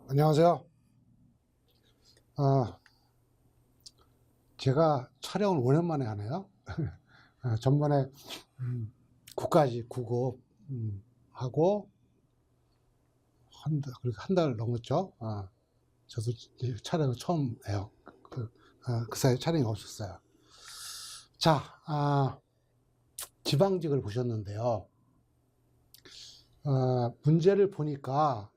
안녕하세요. 제가 촬영을 오랜만에 하네요. 전번에 국가직 9급 하고 그렇게 한 달 넘었죠. 저도 촬영을 처음 해요. 그 사이에 촬영이 없었어요. 자, 지방직을 보셨는데요. 문제를 보니까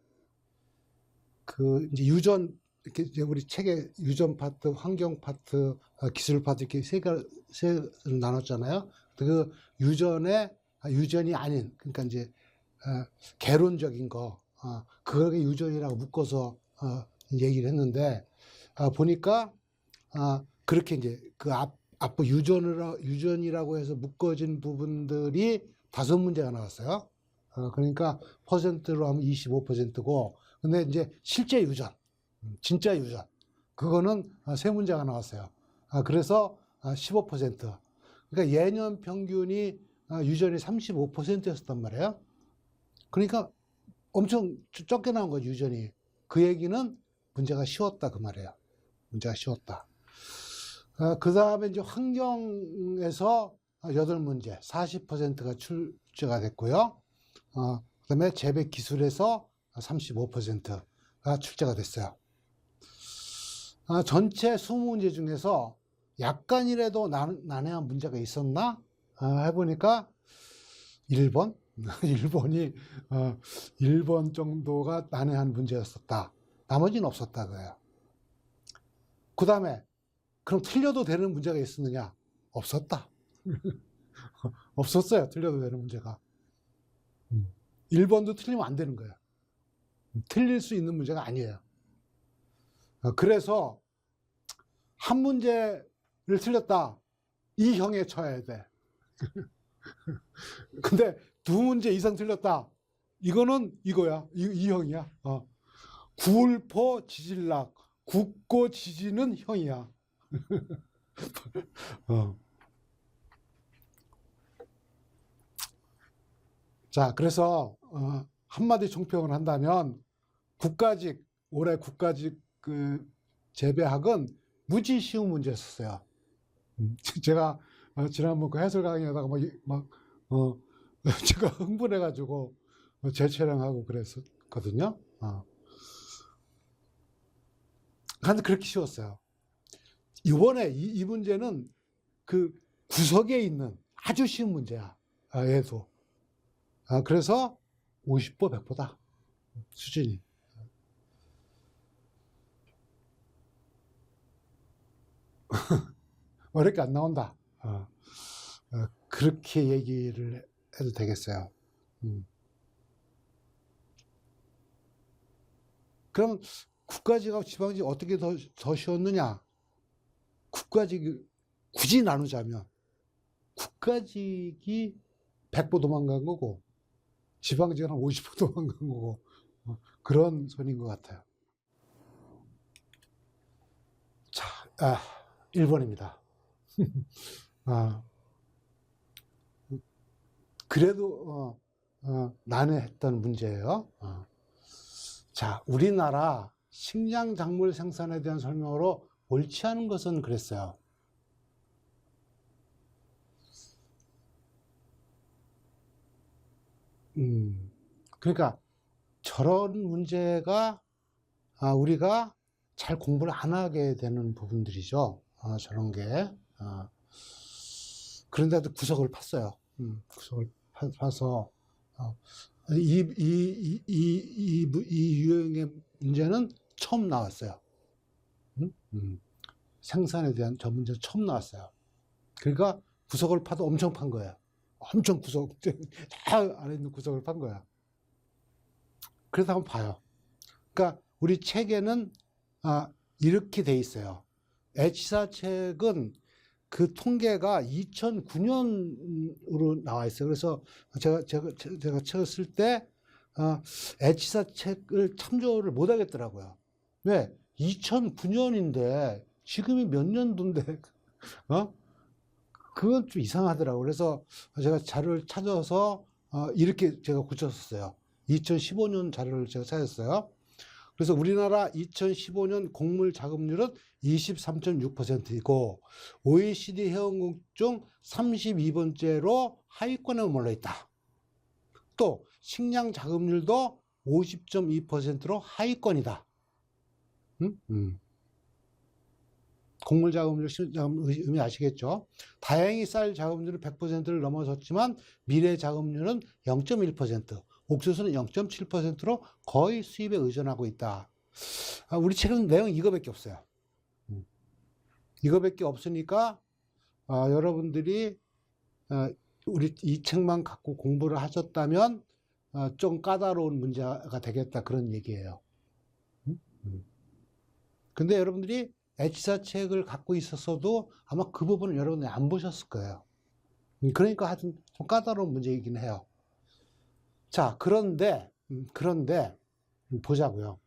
그 이제 유전, 이렇게 이제 우리 책에 유전 파트, 환경 파트, 기술 파트 이렇게 세로 나눴잖아요. 그 유전이 아닌, 그러니까 이제 개론적인 거, 그게 유전이라고 묶어서 얘기를 했는데, 보니까 그렇게 이제 그 앞부 유전이라고 해서 묶어진 부분들이 5문제가 나왔어요. 그러니까 퍼센트로 하면 25%고, 근데 이제 실제 유전, 진짜 유전, 그거는 3문제가 나왔어요. 그래서 15%. 그러니까 예년 평균이 유전이 35%였단 말이에요. 그러니까 엄청 적게 나온 거죠, 유전이. 그 얘기는 문제가 쉬웠다, 그 말이에요. 문제가 쉬웠다. 그 다음에 이제 환경에서 8문제, 40%가 출제가 됐고요. 그 다음에 재배 기술에서 35%가 출제가 됐어요. 전체 20문제 중에서 약간이라도 난해한 문제가 있었나? 해보니까 1번? 1번이, 1번 정도가 난해한 문제였었다. 나머지는 없었다, 그래요. 그 다음에, 그럼 틀려도 되는 문제가 있었느냐? 없었다. 없었어요, 틀려도 되는 문제가. 1번도 틀리면 안 되는 거예요. 틀릴 수 있는 문제가 아니에요. 그래서 한 문제를 틀렸다, 이 형에 처해야 돼. 근데 2문제 이상 틀렸다, 이거는 이거야. 이 형이야. 구울포 지질락, 국고 지지는 형이야. 자, 그래서 한마디 총평을 한다면 올해 국가직 그 재배학은 무지 쉬운 문제였어요. 제가 지난번 그 해설 강의하다가 제가 흥분해가지고 재촬영하고 그랬었거든요. 근데 그렇게 쉬웠어요. 이번에 이 문제는 그 구석에 있는 아주 쉬운 문제야. 얘도. 그래서 50보 100보다 수준이. 어렵게 안 나온다. 그렇게 얘기를 해도 되겠어요. 그럼 국가직하고 지방직 어떻게 더 쉬웠느냐? 국가직이 굳이 나누자면 국가직이 100보 도망간 거고 지방직은 한 50보 도망간 거고 그런 선인 것 같아요. 자, 1번입니다. 그래도 난해했던 문제예요. 자, 우리나라 식량작물 생산에 대한 설명으로 옳지 않은 것은 그랬어요. 그러니까 저런 문제가 우리가 잘 공부를 안 하게 되는 부분들이죠. 저런 게. 그런데도 구석을 팠어요. 구석을 파서 이 유형의 문제는 처음 나왔어요. 생산에 대한 저 문제 처음 나왔어요. 그러니까 구석을 파도 엄청 판 거예요. 엄청 구석, 다 안에 있는 구석을 판 거야. 그래서 한번 봐요. 그러니까 우리 책에는 이렇게 돼 있어요. H사 책은 그 통계가 2009년으로 나와 있어요. 그래서 제가 책을 쓸 때 H사 책을 참조를 못 하겠더라고요. 왜? 2009년인데 지금이 몇 년도인데 그건 좀 이상하더라고요. 그래서 제가 자료를 찾아서 이렇게 제가 고쳤었어요. 2015년 자료를 제가 찾았어요. 그래서 우리나라 2015년 곡물 자급률은 23.6%이고 OECD 회원국 중 32번째로 하위권에 머물러 있다. 또 식량 자급률도 50.2%로 하위권이다. 곡물 자급률 의미 아시겠죠? 다행히 쌀 자급률은 100%를 넘어섰지만 밀의 자급률은 0.1%, 옥수수는 0.7%로 거의 수입에 의존하고 있다. 우리 책은 내용 이거밖에 없어요. 이거밖에 없으니까 여러분들이 우리 이 책만 갖고 공부를 하셨다면 좀 까다로운 문제가 되겠다, 그런 얘기예요. 근데 여러분들이 H사 책을 갖고 있었어도 아마 그 부분은 여러분들이 안 보셨을 거예요. 그러니까 하여튼 좀 까다로운 문제이긴 해요. 자, 그런데 보자고요.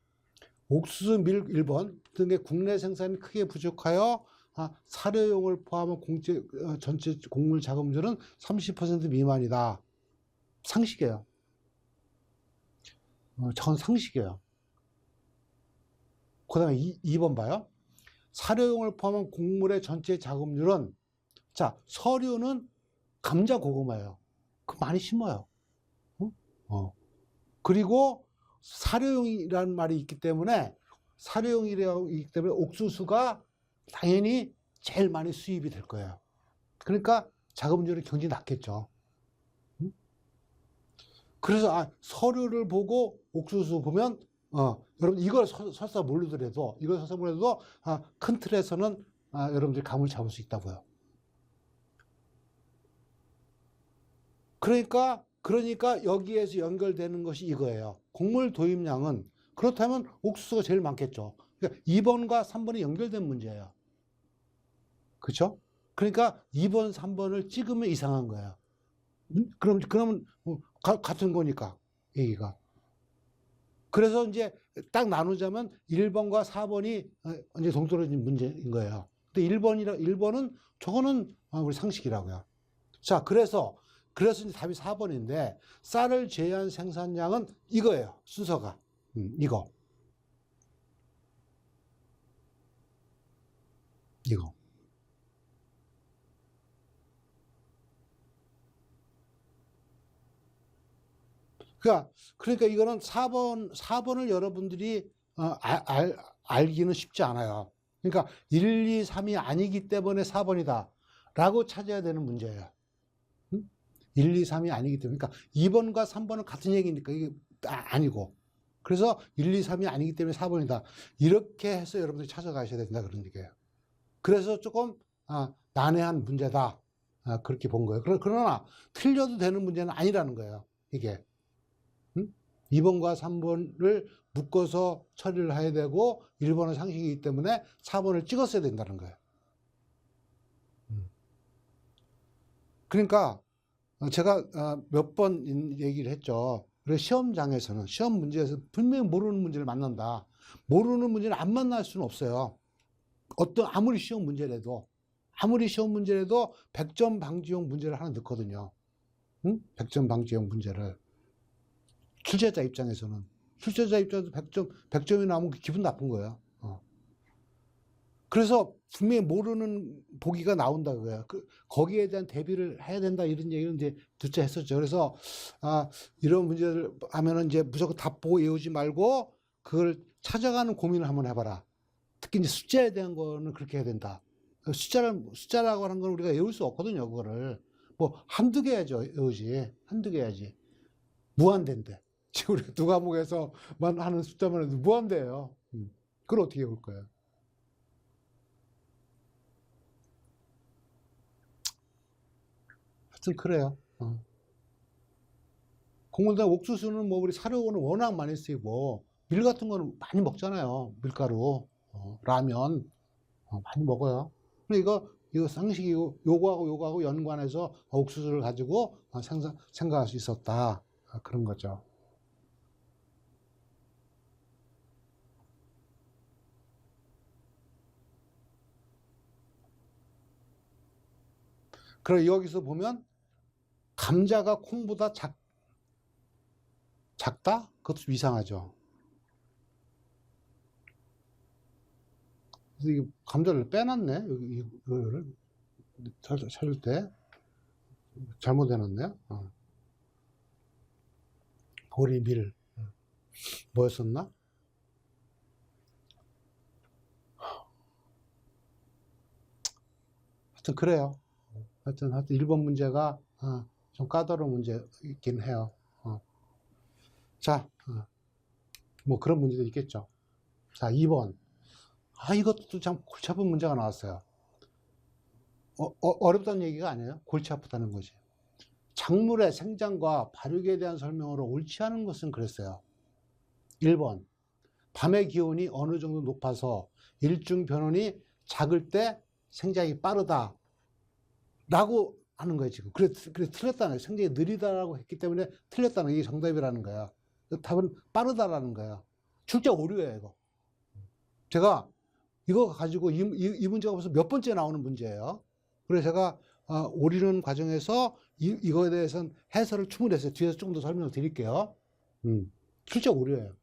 옥수수, 밀 1번 등의 국내 생산이 크게 부족하여 사료용을 포함한 전체 곡물 자급률은 30% 미만이다. 상식이에요. 저건 상식이에요. 그 다음에 2번 봐요. 사료용을 포함한 곡물의 전체 자급률은, 자, 서류는 감자, 고구마예요. 그 많이 심어요. 그리고 사료용이라는 말이 있기 때문에 옥수수가 당연히 제일 많이 수입이 될 거예요. 그러니까 자급률이 굉장히 낮겠죠. 그래서 서류를 보고 옥수수 보면 여러분 이걸 설사 모르더라도 큰 틀에서는 여러분들이 감을 잡을 수 있다고요. 그러니까 여기에서 연결되는 것이 이거예요. 곡물 도입량은, 그렇다면 옥수수가 제일 많겠죠. 그러니까 2번과 3번이 연결된 문제예요. 그렇죠? 그러니까 2번, 3번을 찍으면 이상한 거예요. 그러면 같은 거니까 얘기가. 그래서 이제 딱 나누자면 1번과 4번이 이제 동떨어진 문제인 거예요. 근데 1번은 저거는 우리 상식이라고요. 자, 그래서 이제 답이 4번인데 쌀을 제외한 생산량은 이거예요. 순서가. 이거. 그러니까 이거는 4번을 여러분들이 알기는 쉽지 않아요. 그러니까 1, 2, 3이 아니기 때문에 4번이다 라고 찾아야 되는 문제예요. 1, 2, 3이 아니기 때문에. 그러니까 2번과 3번은 같은 얘기니까 이게 아니고. 그래서 1, 2, 3이 아니기 때문에 4번이다. 이렇게 해서 여러분들이 찾아가셔야 된다, 그런 얘기예요. 그래서 조금 난해한 문제다. 그렇게 본 거예요. 그러나 틀려도 되는 문제는 아니라는 거예요, 이게. 2번과 3번을 묶어서 처리를 해야 되고 1번은 상식이기 때문에 4번을 찍었어야 된다는 거예요. 그러니까 제가 몇 번 얘기를 했죠. 그래서 시험장에서는, 시험 문제에서 분명히 모르는 문제를 만난다. 모르는 문제는 안 만날 수는 없어요. 아무리 시험 문제라도 100점 방지용 문제를 하나 넣거든요. 100점 방지용 문제를. 출제자 입장에서는 100점이 나오면 기분 나쁜 거예요. 그래서 분명히 모르는 보기가 나온다 그거예요. 거기에 대한 대비를 해야 된다, 이런 얘기를 이제 두차 했었죠. 그래서 이런 문제를 하면은 이제 무조건 답 보고 외우지 말고 그걸 찾아가는 고민을 한번 해봐라. 특히 이제 숫자에 대한 거는 그렇게 해야 된다. 숫자라고 하는 건 우리가 외울 수 없거든요. 그거를 뭐 한두 개 해야죠. 외우지. 한두 개 해야지. 무한대인데. 지금 우리가 두 과목에서만 하는 숫자만 해도 무한대예요. 그걸 어떻게 외울 거예요? 하여튼 그래요. 곡물다 옥수수는 뭐 우리 사료는 워낙 많이 쓰이고 밀 같은 거는 많이 먹잖아요. 밀가루, 라면 많이 먹어요. 근데 이거 상식이고 요거하고 연관해서 옥수수를 가지고 생각할 수 있었다, 그런 거죠. 그리고 여기서 보면 감자가 콩보다 작다? 그것도 좀 이상하죠. 그래서 이 감자를 빼놨네. 여기 이거를 찾을 때 잘못 해놨네. 보리밀 뭐였었나? 하여튼 그래요. 하여튼 1번 문제가 좀 까다로운 문제이긴 해요. 자, 뭐 그런 문제도 있겠죠. 자, 2번. 이것도 참 골치 아픈 문제가 나왔어요. 어렵다는 얘기가 아니에요. 골치 아프다는 거지. 작물의 생장과 발육에 대한 설명으로 옳지 않은 것은 그랬어요. 1번. 밤의 기온이 어느 정도 높아서 일중 변온이 작을 때 생장이 빠르다. 라고 하는 거예요, 지금. 그래 틀렸다는 거예요. 생장이 느리다라고 했기 때문에 틀렸다는 게 정답이라는 거야. 답은 빠르다라는 거야. 출제 오류예요, 이거. 제가 이거 가지고 이 문제가 벌써 몇 번째 나오는 문제예요. 그래서 제가 오리는 과정에서 이거에 대해서는 해설을 충분히 했어요. 뒤에서 조금 더 설명을 드릴게요. 출제 오류예요.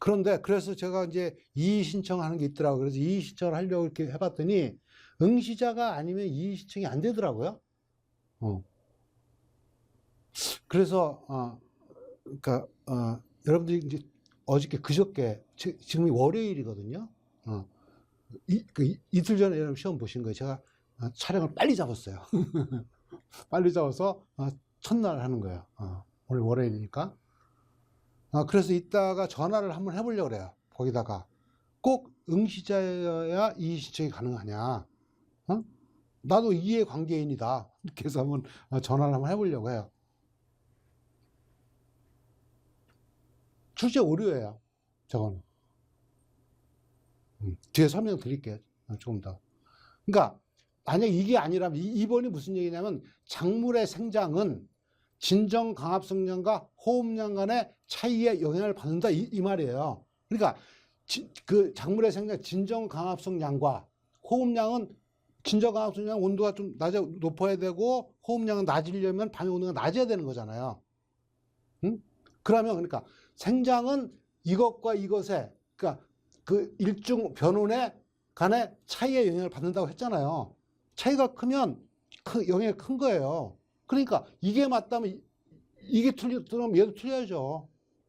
그런데 그래서 제가 이제 이의 신청하는 게 있더라고요. 그래서 이의 신청을 하려고 이렇게 해봤더니 응시자가 아니면 이의 신청이 안 되더라고요. 그래서 그러니까 여러분들이 이제 어저께 그저께 지금이 월요일이거든요. 이틀 전에 여러분 시험 보신 거예요. 제가 촬영을 빨리 잡았어요. 빨리 잡아서 첫날 하는 거예요. 오늘 월요일이니까. 그래서 이따가 전화를 한번 해보려고 그래요. 거기다가 꼭 응시자여야 이의 신청이 가능하냐? 나도 이해관계인이다. 이렇게 해서 한번 전화를 한번 해보려고 해요. 출제 오류예요. 저거는. 뒤에 설명 드릴게요. 조금 더. 그러니까 만약 이게 아니라면 2번이 무슨 얘기냐면 작물의 생장은 진정 강압성량과 호흡량 간의 차이에 영향을 받는다 이 말이에요. 그러니까 그 작물의 생장 진정 강압성량과 호흡량은 진정 강압성량 온도가 좀 높아야 되고 호흡량은 낮으려면 밤의 온도가 낮아야 되는 거잖아요. 그러면 그러니까 생장은 이것과 이것에 그러니까 그 일중 변온의 간의 차이에 영향을 받는다고 했잖아요. 차이가 크면 영향이 큰 거예요. 그러니까 이게 맞다면 이게 틀리면 얘도 틀려야죠.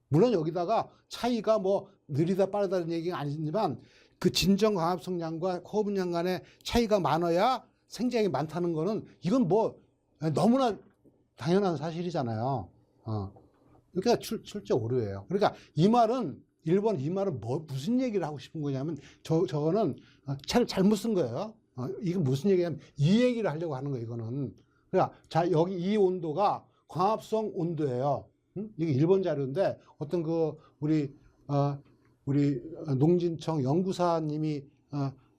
물론 여기다가 차이가 뭐 느리다 빠르다는 얘기가 아니지만 그 진정 강압성량과 호흡량 간의 차이가 많아야 생장이 많다는 거는 이건 뭐 너무나 당연한 사실이잖아요. 그러니까 출제 오류예요. 그러니까 이 말은 1번 이 말은 무슨 얘기를 하고 싶은 거냐면 저거는 잘못 쓴 거예요. 이게 무슨 얘기냐면 이 얘기를 하려고 하는 거예요. 이거는. 그러니까 자 여기 이 온도가 광합성 온도예요. 이게 1번 자료인데 어떤 우리 농진청 연구사님이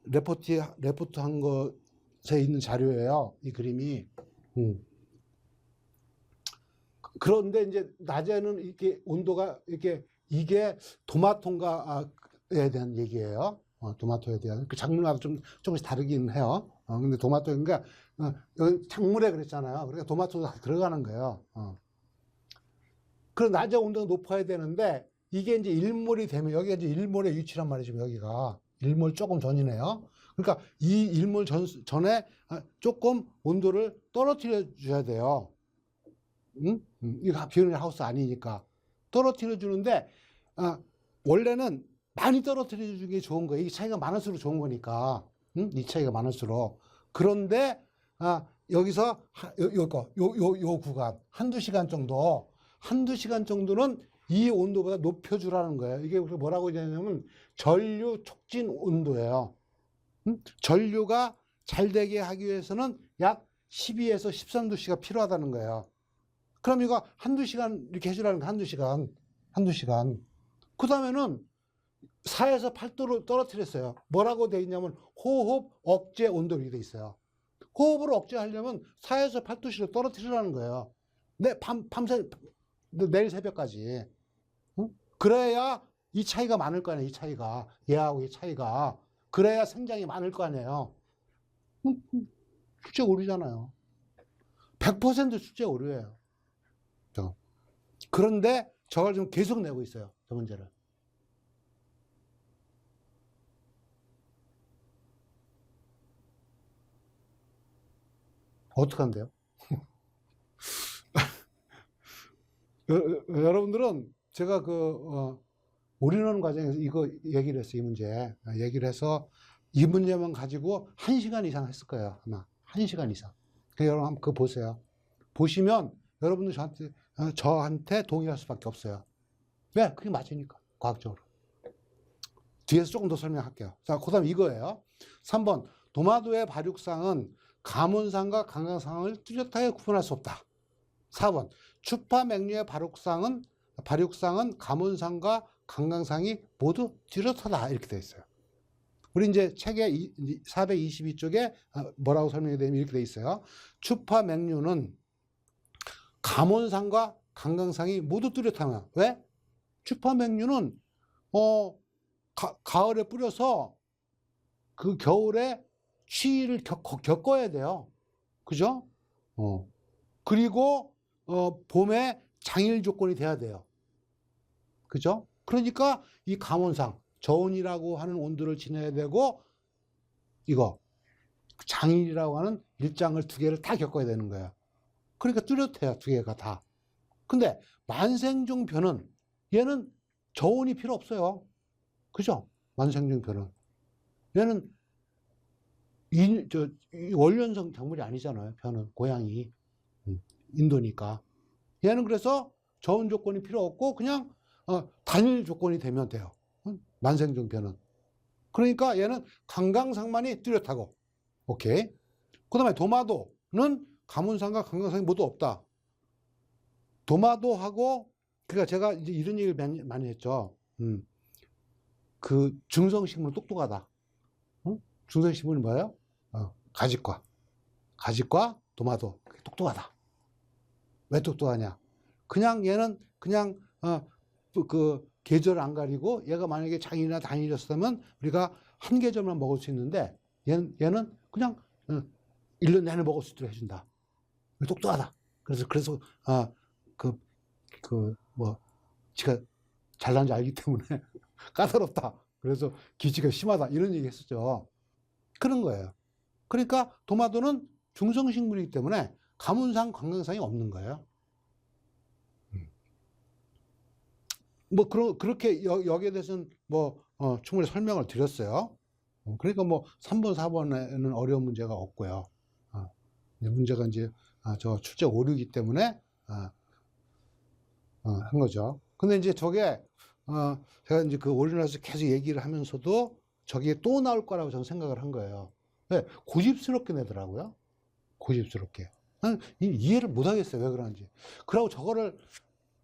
레포트한 것에 있는 자료예요. 이 그림이. 그런데 이제 낮에는 이렇게 온도가 이게 도마토인가에 대한 얘기예요. 도마토에 대한 그 작물마다 조금씩 다르긴 해요. 근데 도마토인가 여기 작물에 그랬잖아요. 그러니까 도마토도 다 들어가는 거예요. 그럼 낮에 온도가 높아야 되는데 이게 이제 일몰이 되면 여기가 이제 일몰의 위치란 말이죠. 여기가 일몰 조금 전이네요. 그러니까 이 일몰 전에 조금 온도를 떨어뜨려 줘야 돼요. 이거 비오는 하우스 아니니까 떨어뜨려 주는데 원래는 많이 떨어뜨려 주는 게 좋은 거예요. 이 차이가 많을수록 좋은 거니까. 이 차이가 많을수록. 그런데 여기서 요 구간 한두 시간 정도는 이 온도보다 높여주라는 거예요. 이게 뭐라고 하냐면 전류 촉진 온도예요. 전류가 잘 되게 하기 위해서는 약 12에서 13도씨가 필요하다는 거예요. 그럼 이거 한두 시간 이렇게 해주라는 거 한두 시간. 그 다음에는 4에서 8도로 떨어뜨렸어요. 뭐라고 돼 있냐면 호흡 억제 온도 이렇게 돼 있어요. 호흡을 억제하려면 4에서 8도씨로 떨어뜨리라는 거예요. 밤새 내일 새벽까지. 그래야 이 차이가 많을 거 아니에요. 이 차이가 얘하고 이 차이가 그래야 생장이 많을 거 아니에요. 출제 오류잖아요. 100% 출제 오류예요. 그런데 저걸 지금 계속 내고 있어요. 저 문제를. 어떡한데요? 여러분들은 제가 올인원 과정에서 이거 얘기를 했어요. 이 문제. 얘기를 해서 이 문제만 가지고 1시간 이상 했을 거예요. 아마 1시간 이상. 여러분 한번 그거 보세요. 보시면 여러분들 저한테 동의할 수밖에 없어요. 왜? 그게 맞으니까. 과학적으로. 뒤에서 조금 더 설명할게요. 자, 그 다음 이거예요. 3번. 도마도의 발육상은 가문상과 강강상을 뚜렷하게 구분할 수 없다. 4번. 추파맥류의 발육상은 가문상과 강강상이 모두 뚜렷하다. 이렇게 되어 있어요. 우리 이제 책의 422쪽에 뭐라고 설명이 되면 이렇게 되어 있어요. 추파맥류는 가문상과 강강상이 모두 뚜렷하면. 왜? 추파맥류는 가을에 뿌려서 그 겨울에 추위를 겪어야 돼요. 그죠? 그리고 봄에 장일 조건이 돼야 돼요. 그죠? 그러니까 이 가문상, 저온이라고 하는 온도를 지내야 되고, 이거 장일이라고 하는 일장을 2개를 다 겪어야 되는 거예요. 그러니까 뚜렷해요, 2개가 다. 근데 만생종변은 얘는 저온이 필요 없어요. 그죠? 만생종변은 얘는 원년성 작물이 아니잖아요. 변은 고향이 인도니까. 얘는 그래서 저온 조건이 필요 없고 그냥 단일 조건이 되면 돼요. 만생종 변은. 그러니까 얘는 강강상만이 뚜렷하고. 오케이. 그 다음에 도마도는 가문상과 강강상이 모두 없다. 도마도하고, 그러니까 제가 이제 이런 얘기를 많이 했죠. 그 중성식물은 똑똑하다. 중성식물이 뭐예요? 가지과 도마도. 똑똑하다. 왜 똑똑하냐? 그냥 얘는 그냥 그 계절을 안 가리고, 얘가 만약에 장이나 단일이었으면 우리가 한 계절만 먹을 수 있는데 얘는 그냥 1년 내내 먹을 수 있도록 해준다. 똑똑하다. 그래서 지가 잘난지 알기 때문에 까다롭다. 그래서 기지가 심하다. 이런 얘기 했었죠. 그런 거예요. 그러니까 도마도는 중성식물이기 때문에 가문상, 강강상이 없는 거예요. 뭐 그렇게 여기에 대해서는 충분히 설명을 드렸어요. 그러니까 3번, 4번에는 어려운 문제가 없고요. 문제가 이제 저 출제 오류이기 때문에 한 거죠. 근데 이제 저게 제가 이제 그 올인원에서 계속 얘기를 하면서도 저게 또 나올 거라고 저는 생각을 한 거예요. 네, 고집스럽게 내더라고요. 고집스럽게. 난 이해를 못 하겠어요. 왜 그러는지. 그러고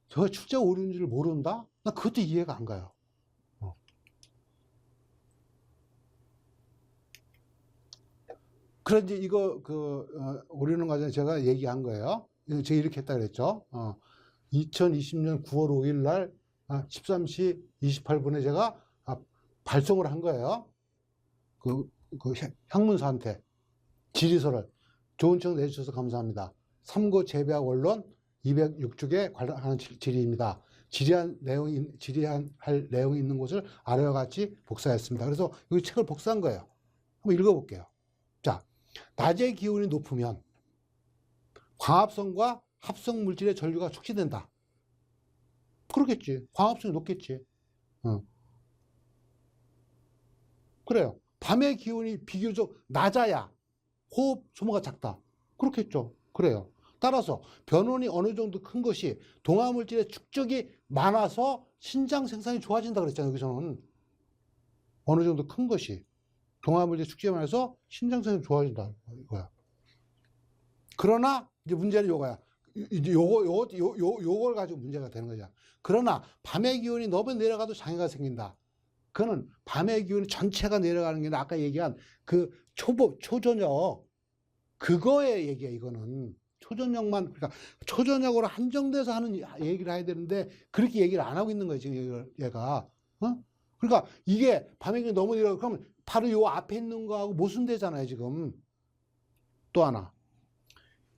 저게 출제 오류인지를 모른다? 나 그것도 이해가 안 가요. 그런데 이거 오류는 과정에 제가 얘기한 거예요. 제가 이렇게 했다 그랬죠. 2020년 9월 5일 날 13시 28분에 제가 발송을 한 거예요. 그 향문사한테 질의서를 좋은 청 내주셔서 감사합니다. 삼고 재배학 원론 206쪽에 관련하는 질의입니다. 질의할 내용이 있는 곳을 아래와 같이 복사했습니다. 그래서 이 책을 복사한 거예요. 한번 읽어볼게요. 자, 낮의 기온이 높으면 광합성과 합성 물질의 전류가 촉진된다. 그렇겠지. 광합성이 높겠지. 그래요. 밤의 기온이 비교적 낮아야 호흡 소모가 작다. 그렇겠죠. 그래요. 따라서 변온이 어느 정도 큰 것이 동화물질의 축적이 많아서 신장 생산이 좋아진다 그랬잖아요. 여기서는 어느 정도 큰 것이 동화물질 축적이 많아서 신장 생산이 좋아진다 이거야. 그러나 이제 문제는 요거야. 이제 요걸 가지고 문제가 되는 거죠. 그러나 밤의 기온이 너무 내려가도 장애가 생긴다. 그거는 밤의 기온이 전체가 내려가는 게 아까 얘기한 그 초저녁 그거의 얘기야. 이거는 초저녁만, 그러니까 초저녁으로 한정돼서 하는 얘기를 해야 되는데 그렇게 얘기를 안 하고 있는 거예요 지금 얘가. 그러니까 이게 밤의 기온이 너무 내려가 그러면 바로 요 앞에 있는 거하고 모순되잖아요 지금. 또 하나,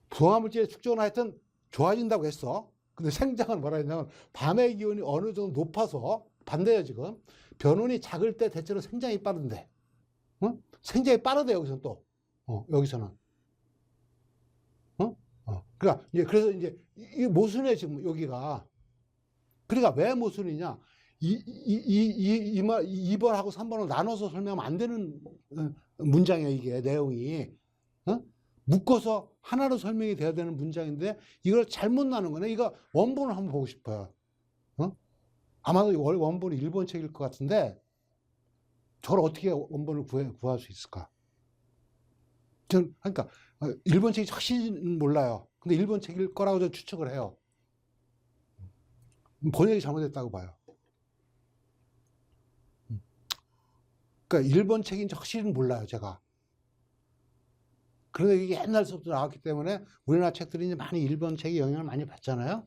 동화물질의 축적은 하여튼 좋아진다고 했어. 근데 생장은 뭐라 했냐면 밤의 기온이 어느 정도 높아서 반대예요 지금. 변온이 작을 때 대체로 생장이 빠른데, 생장이 빠르대 여기서는 또. 여기서는. 그러니까 그래서 이제 이 모순이에요 지금 여기가. 그러니까 왜 모순이냐? 2번하고 3번을 나눠서 설명하면 안 되는 문장이에요 이게 내용이. 묶어서 하나로 설명이 돼야 되는 문장인데 이걸 잘못 나눈 거네. 이거 원본을 한번 보고 싶어요. 아마도 원본이 일본 책일 것 같은데 저걸 어떻게 원본을 구할 수 있을까? 저는 그러니까 일본 책이 확실히 몰라요. 근데 일본 책일 거라고 저는 추측을 해요. 번역이 잘못됐다고 봐요. 그러니까 일본 책인지 확실히 몰라요, 제가. 그런데 이게 옛날부터 나왔기 때문에 우리나라 책들이 이제 많이 일본 책이 영향을 많이 받잖아요.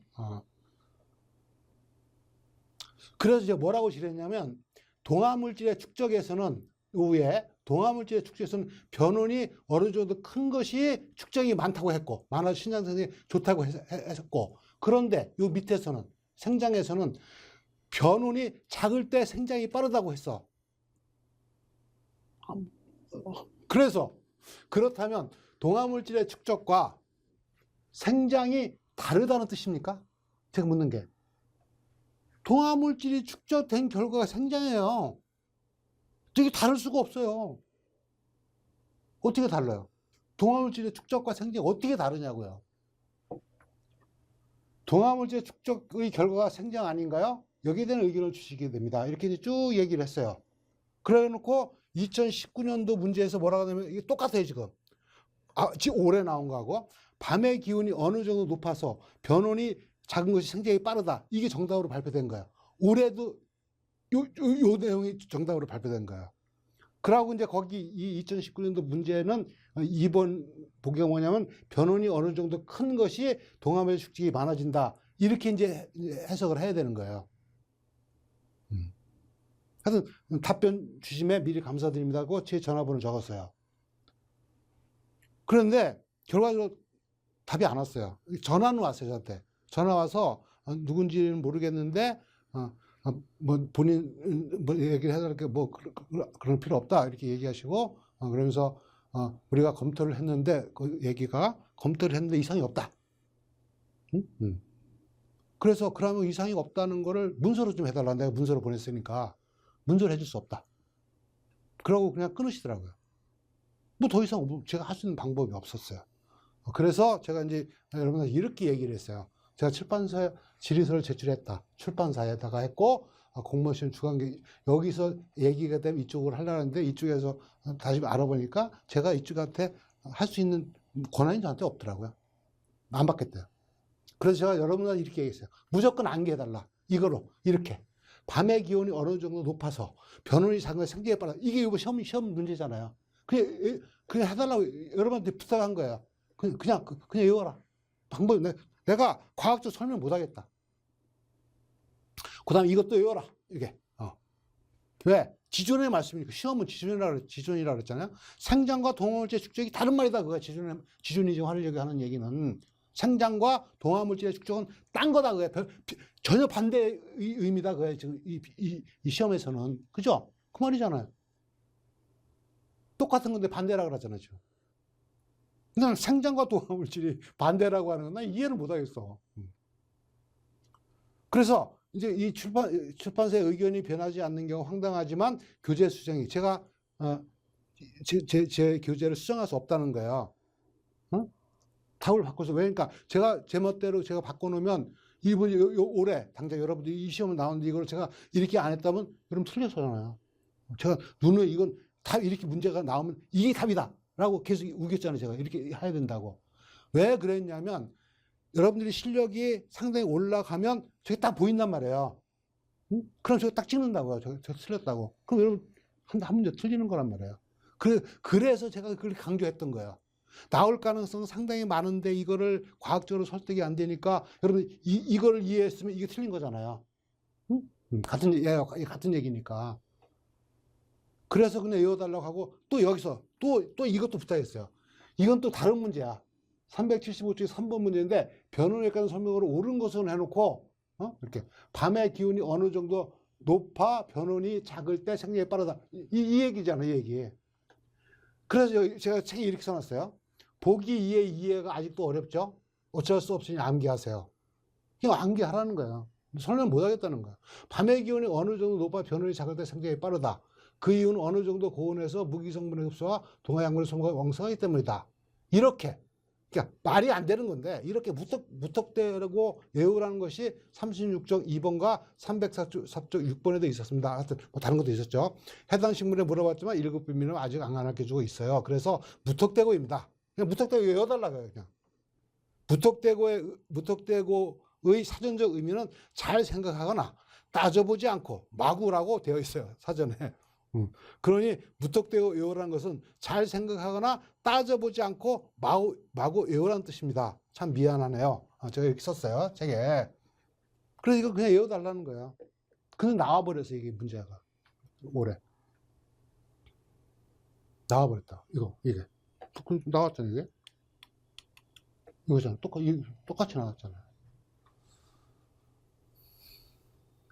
그래서 이제 뭐라고 실했냐면 동화물질의 축적에서는 위에 동화물질의 축적에서는 변온이 어느 정도 큰 것이 축적이 많다고 했고 만화 신장성이 좋다고 했었고 그런데 요 밑에서는 생장에서는 변온이 작을 때 생장이 빠르다고 했어. 그래서 그렇다면 동화물질의 축적과 생장이 다르다는 뜻입니까? 제가 묻는 게 동화물질이 축적된 결과가 생장이에요. 되게 다를 수가 없어요. 어떻게 달라요? 동화물질의 축적과 생장이 어떻게 다르냐고요. 동화물질의 축적의 결과가 생장 아닌가요? 여기에 대한 의견을 주시게 됩니다. 이렇게 쭉 얘기를 했어요. 그래 놓고 2019년도 문제에서 뭐라고 하냐면 이게 똑같아요 지금. 지금 올해 나온 거하고 밤의 기온이 어느 정도 높아서 변온이 작은 것이 생장이 빠르다. 이게 정답으로 발표된 거예요. 올해도 요 내용이 정답으로 발표된 거예요. 그러고 이제 거기 이 2019년도 문제는 2번 보기가 뭐냐면 변온이 어느 정도 큰 것이 동화물질 축적이 많아진다. 이렇게 이제 해석을 해야 되는 거예요. 하여튼 답변 주심에 미리 감사드립니다고 제 전화번호 적었어요. 그런데 결과적으로 답이 안 왔어요. 전화는 왔어요, 저한테. 전화 와서 누군지는 모르겠는데 뭐 본인 뭐 얘기를 해달라니까 뭐 그런 필요 없다 이렇게 얘기하시고 그러면서 우리가 검토를 했는데 그 얘기가 검토를 했는데 이상이 없다. 그래서 그러면 이상이 없다는 거를 문서로 좀 해달라. 내가 문서로 보냈으니까 문서를 해줄 수 없다. 그러고 그냥 끊으시더라고요. 뭐 더 이상 제가 할 수 있는 방법이 없었어요. 그래서 제가 이제 여러분들 이렇게 얘기를 했어요. 제가 출판사에 질의서를 제출했다. 출판사에다가 했고 공무원 시험 주관기 여기서 얘기가 되면 이쪽으로 하려는데 이쪽에서 다시 알아보니까 제가 이쪽한테 할 수 있는 권한이 저한테 없더라고요. 안 받겠대요. 그래서 제가 여러분들 이렇게 얘기했어요. 무조건 안개해달라. 이거로 이렇게 밤의 기온이 어느 정도 높아서 변온이 작은 거 생기에 빨라. 이게 이거 시험 문제잖아요. 그냥 해달라고 여러분한테 부탁한 거예요. 그냥 외워라. 방법 내가 과학적 설명 못 하겠다. 그다음에 이것도 외워라. 이게 왜? 지존의 말씀이니까 시험은 지존이라 그랬잖아요. 생장과 동화물질 축적이 다른 말이다. 그거 지존이즘 하려고 하는 얘기는 생장과 동화물질의 축적은 딴 거다. 그게 전혀 반대의 의미다. 그게 지금 이 시험에서는 그죠? 그 말이잖아요. 똑같은 건데 반대라 그러잖아요. 지금. 그냥 생장과 동화물질이 반대라고 하는 건 난 이해를 못 하겠어. 그래서 이제 이 출판사의 의견이 변하지 않는 경우 황당하지만 교재 수정이 제가 제 교재를 수정할 수 없다는 거예요. 답을 바꿔서 왜? 그러니까 제가 제 멋대로 제가 바꿔놓으면 이분이 올해 당장 여러분들이 이 시험을 나오는데 이걸 제가 이렇게 안 했다면 여러분 틀렸잖아요. 제가 눈에 이건 답 이렇게 문제가 나오면 이게 답이다 라고 계속 우겼잖아요. 제가 이렇게 해야 된다고. 왜 그랬냐면 여러분들이 실력이 상당히 올라가면 저게 딱 보인단 말이에요. 그럼 저거 딱 찍는다고요. 저 틀렸다고. 그럼 여러분 한 문제 틀리는 거란 말이에요. 그래서 제가 그걸 강조했던 거예요. 나올 가능성은 상당히 많은데 이거를 과학적으로 설득이 안 되니까 여러분 이거를 이해했으면 이게 틀린 거잖아요. 같은 얘기니까. 그래서 그냥 외워달라고 하고 또 여기서 또 이것도 부탁했어요. 이건 또 다른 문제야. 375쪽에 3번 문제인데 변온에 관한 설명으로 옳은 것으로 해놓고 이렇게 밤의 기온이 어느 정도 높아 변온이 작을 때 생장이 빠르다. 이 얘기잖아요. 이 얘기. 그래서 제가 책에 이렇게 써놨어요. 보기 2의 이해가 아직도 어렵죠. 어쩔 수 없으니 암기하세요. 그냥 암기하라는 거예요. 설명 못 하겠다는 거예요. 밤의 기온이 어느 정도 높아 변화를 작을 때 생장이 빠르다. 그 이유는 어느 정도 고온에서 무기성분의 흡수와 동화약물의 소모가 왕성하기 때문이다. 이렇게. 그러니까 말이 안 되는 건데 이렇게 무턱대고 외우라는 것이 36.2번과 304쪽 6번에도 있었습니다. 하여튼 뭐 다른 것도 있었죠. 해당 식물에 물어봤지만 1급 비밀은 아직 안 가르쳐주고 있어요. 그래서 무턱대고입니다. 그냥 무턱대고 외워달라고요. 그냥. 무턱대고의 사전적 의미는 잘 생각하거나 따져보지 않고 마구라고 되어 있어요. 사전에. 그러니 무턱대고 외우라는 것은 잘 생각하거나 따져보지 않고 마구 외우라는 뜻입니다. 참 미안하네요. 제가 이렇게 썼어요. 책에. 그래서 이거 그냥 외워달라는 거예요. 그냥 나와버렸어요. 이게 문제가. 올해. 나와버렸다. 이게. 나왔잖아요. 이게. 이거잖아. 똑같이 나왔잖아요.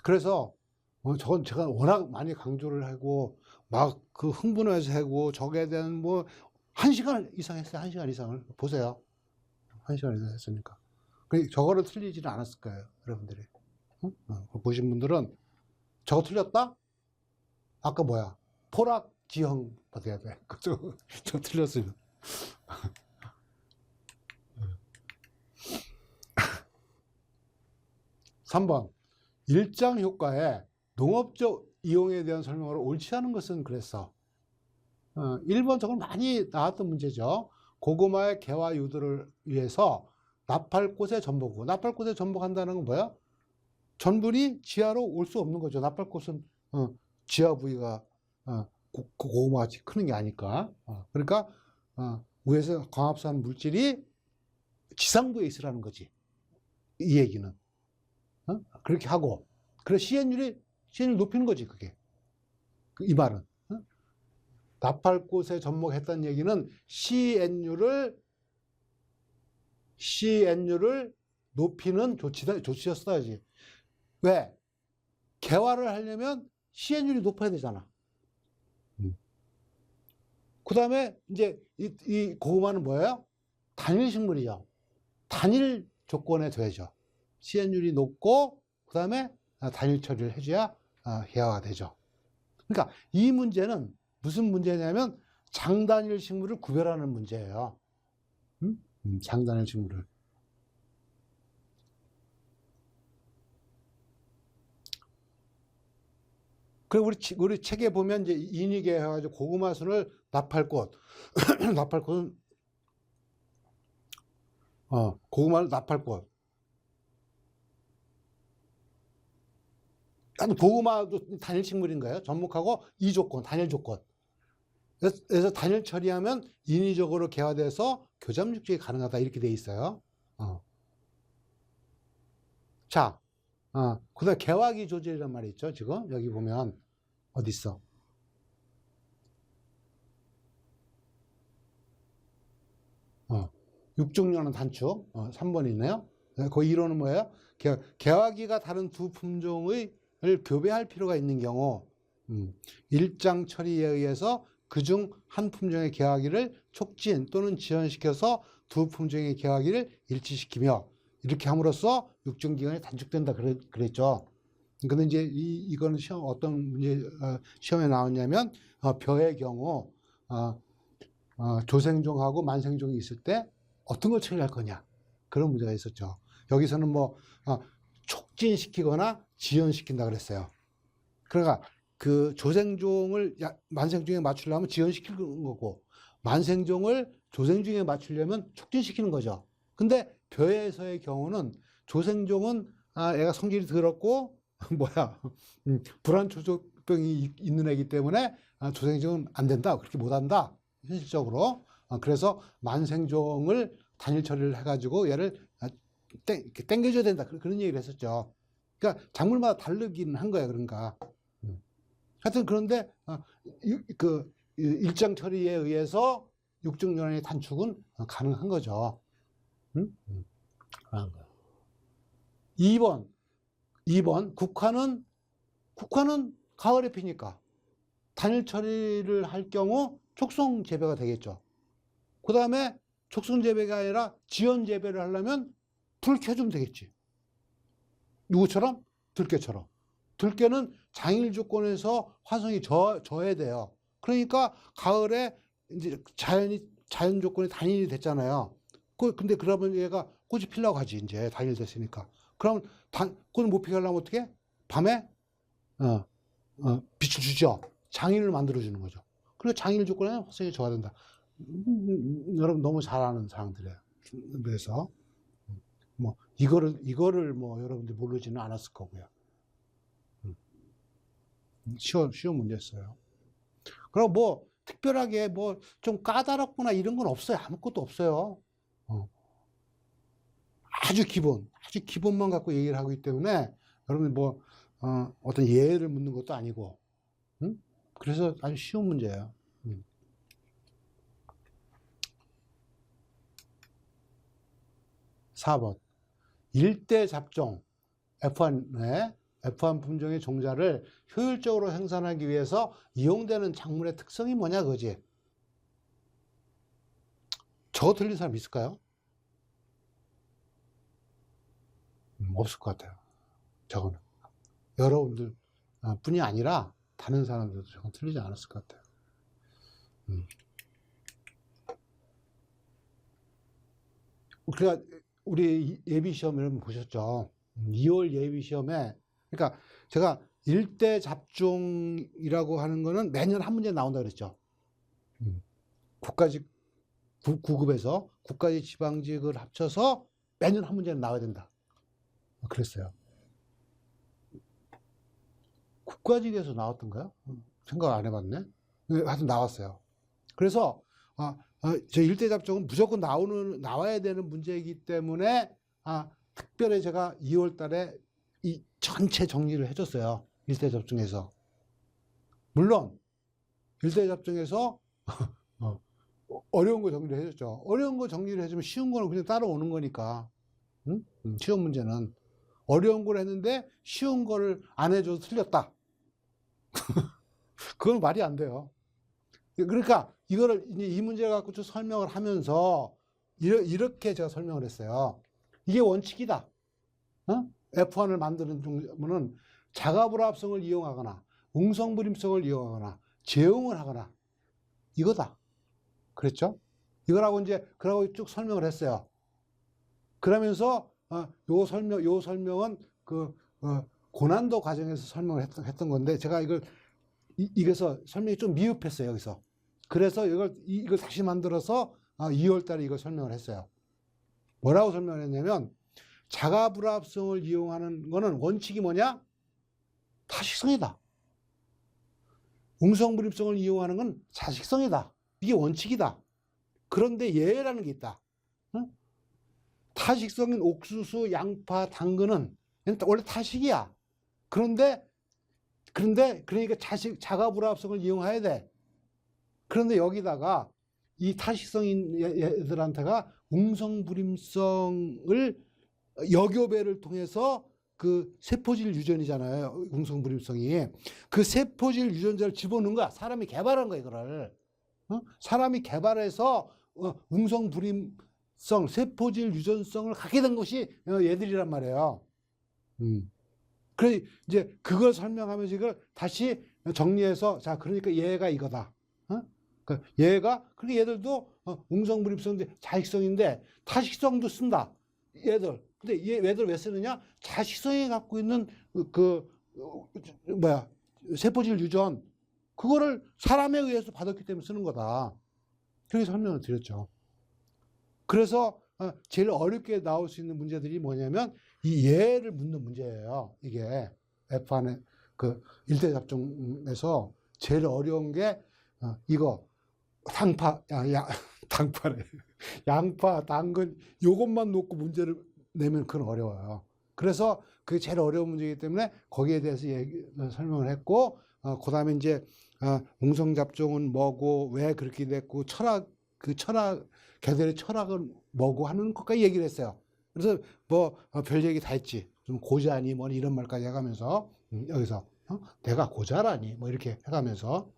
그래서 저건 제가 워낙 많이 강조를 하고 막 그 흥분해서 하고 저게 대한 뭐 1시간 이상 했어요. 1시간 이상을 보세요. 1시간 이상 했으니까. 저거를 틀리지는 않았을 거예요. 여러분들이. 응? 보신 분들은 저거 틀렸다? 아까 뭐야? 포락지형 받아야 돼. 저 틀렸으면. 3번. 일장 효과에 농업적 이용에 대한 설명으로 옳지 않은 것은 그랬어. 1번 저건 많이 나왔던 문제죠. 고구마의 개화 유도를 위해서 나팔꽃에 전복하고, 나팔꽃에 전복한다는 건 뭐야? 전분이 지하로 올 수 없는 거죠. 나팔꽃은 지하 부위가 고구마같이 크는 게 아니까. 그러니까 위에서 광합성 물질이 지상부에 있으라는 거지. 이 얘기는. 그렇게 하고, 그래 CN율을 높이는 거지, 그게. 이 말은. 나팔꽃에 접목했다는 얘기는 CN율을 높이는 조치였어야지. 왜? 개화를 하려면 CN율이 높아야 되잖아. 그 다음에 이제 이 고구마는 뭐예요? 단일식물이죠. 단일 조건에 더해져. CN율이 높고 그 다음에 단일 처리를 해줘야 개화가 되죠. 그러니까 이 문제는 무슨 문제냐면 장단일 식물을 구별하는 문제예요. 장단일 식물을. 그리고 우리 책에 보면 이제 인위계 해가지고 고구마 순을 나팔꽃, 나팔꽃은 고구마를 나팔꽃. 고구마도 단일 식물인가요? 접목하고 이 조건, 단일 조건. 그래서 단일 처리하면 인위적으로 개화돼서 교점 육식이 가능하다 이렇게 돼 있어요. 자, 그다음 개화기 조절이란 말이 있죠. 지금 여기 보면 어디 있어? 육중년은 단축 3번이 있네요. 그 이론은 뭐예요? 개화기가 다른 두 품종을 교배할 필요가 있는 경우 일장 처리에 의해서 그중 한 품종의 개화기를 촉진 또는 지연시켜서 두 품종의 개화기를 일치시키며 이렇게 함으로써 육중기간이 단축된다 그랬죠. 근데 이제 이거는 어떤 문제 시험에 나왔냐면 벼의 경우 조생종하고 만생종이 있을 때 어떤 걸 처리할 거냐 그런 문제가 있었죠. 여기서는 뭐 촉진시키거나 지연시킨다 그랬어요. 그러니까 그 조생종을 만생종에 맞추려면 지연시키는 거고 만생종을 조생종에 맞추려면 촉진시키는 거죠. 근데 벼에서의 경우는 조생종은 애가 성질이 더럽고 뭐야 불안초조병이 있는 애기 때문에 조생종은 안 된다 그렇게 못한다 현실적으로. 그래서 만생종을 단일 처리를 해가지고 얘를 땡겨줘야 된다 그런 얘기를 했었죠. 그러니까 작물마다 다르긴 한 거야. 그러니까 하여튼 그런데 그 일장 처리에 의해서 육중년의 단축은 가능한 거죠. 가능한 거야. 2번 국화는 가을에 피니까 단일 처리를 할 경우 촉송 재배가 되겠죠. 그 다음에 촉성 재배가 아니라 지연 재배를 하려면 불 켜주면 되겠지. 누구처럼? 들깨처럼. 들깨는 장일 조건에서 화성이 져야 돼요. 그러니까 가을에 이제 자연 조건이 단일이 됐잖아요. 근데 그러면 얘가 꽃이 피려고 하지, 이제 단일됐으니까. 그러면 꽃을 못 피게 하려면 어떻게? 밤에 빛을 주죠. 장일을 만들어주는 거죠. 그리고 장일 조건에 화성이 져야 된다. 여러분 너무 잘 아는 사항들이에요. 그래서 뭐 이거를 뭐 여러분들 모르지는 않았을 거고요. 쉬운 문제였어요. 그럼 뭐 특별하게 뭐 좀 까다롭거나 이런 건 없어요. 아무것도 없어요. 아주 기본만 갖고 얘기를 하고 있기 때문에 여러분 뭐 어떤 예를 묻는 것도 아니고, 그래서 아주 쉬운 문제예요. 4번. 일대 잡종 F1 품종의 종자를 효율적으로 생산하기 위해서 이용되는 작물의 특성이 뭐냐 그거지. 저거 틀린 사람 있을까요? 없을 것 같아요. 저거는 여러분들 뿐이 아니라 다른 사람들도 저건 틀리지 않았을 것 같아요. 그러니까 우리 예비시험 여러분 보셨죠? 2월 예비시험에, 그러니까 제가 일대 잡종이라고 하는 거는 매년 한 문제 나온다 그랬죠. 국가직 9급에서 국가직 지방직을 합쳐서 매년 한 문제는 나와야 된다 그랬어요. 국가직에서 나왔던가요? 생각 안 해봤네. 하여튼 나왔어요. 그래서 저 일대 잡종은 무조건 나와야 되는 문제이기 때문에 특별히 제가 2월 달에 이 전체 정리를 해줬어요. 일대 잡종에서. 물론 일대 잡종에서 어려운 거 정리를 해줬죠. 어려운 거 정리를 해주면 쉬운 거는 그냥 따라오는 거니까. 쉬운 문제는 어려운 걸 했는데 쉬운 거를 안 해줘서 틀렸다. 그건 말이 안 돼요. 그러니까 이거를 이제 이 문제를 갖고 좀 설명을 하면서 이렇게 제가 설명을 했어요. 이게 원칙이다. F1을 만드는 종류는 자가불합성을 이용하거나 웅성불임성을 이용하거나 제형을 하거나 이거다. 그랬죠? 이거라고 이제 그러고 쭉 설명을 했어요. 그러면서 요 설명은 그 고난도 과정에서 설명을 했던 건데 제가 이게서 설명이 좀 미흡했어요, 여기서. 그래서 이걸 다시 만들어서 2월 달에 이걸 설명을 했어요. 뭐라고 설명을 했냐면, 자가불합성을 이용하는 거는 원칙이 뭐냐? 타식성이다. 웅성불입성을 이용하는 건 자식성이다. 이게 원칙이다. 그런데 예라는 게 있다. 타식성인 옥수수, 양파, 당근은 원래 타식이야. 그러니까 자가불합성을 이용해야 돼. 그런데 여기다가 이 타식성인 얘들한테가 웅성불임성을 역효배를 통해서 그 세포질 유전이잖아요. 웅성불임성이. 그 세포질 유전자를 집어넣은 거야. 사람이 개발한 거야, 이거를. 사람이 개발해서 웅성불임성, 세포질 유전성을 갖게 된 것이 얘들이란 말이에요. 그래 이제 그걸 설명하면서 이걸 다시 정리해서, 자, 그러니까 얘가 이거다. 그러니까 그러니까 얘들도 웅성불입성인데 자식성인데 타식성도 쓴다. 얘들. 근데 얘들 왜 쓰느냐? 자식성이 갖고 있는 세포질 유전, 그거를 사람에 의해서 받았기 때문에 쓰는 거다. 그렇게 설명을 드렸죠. 그래서 제일 어렵게 나올 수 있는 문제들이 뭐냐면 이 예를 묻는 문제예요. 이게 F1의 그 일대 잡종에서 제일 어려운 게 이거 당파래. 양파, 당근 요것만 놓고 문제를 내면 그건 어려워요. 그래서 그게 제일 어려운 문제이기 때문에 거기에 대해서 설명을 했고, 그 다음에 이제 웅성잡종은 뭐고 왜 그렇게 됐고 걔들의 철학은 뭐고 하는 것까지 얘기를 했어요. 그래서 뭐 별 얘기 다 했지. 좀 고자니 뭐 이런 말까지 해가면서 여기서 내가 고자라니 뭐 이렇게 해가면서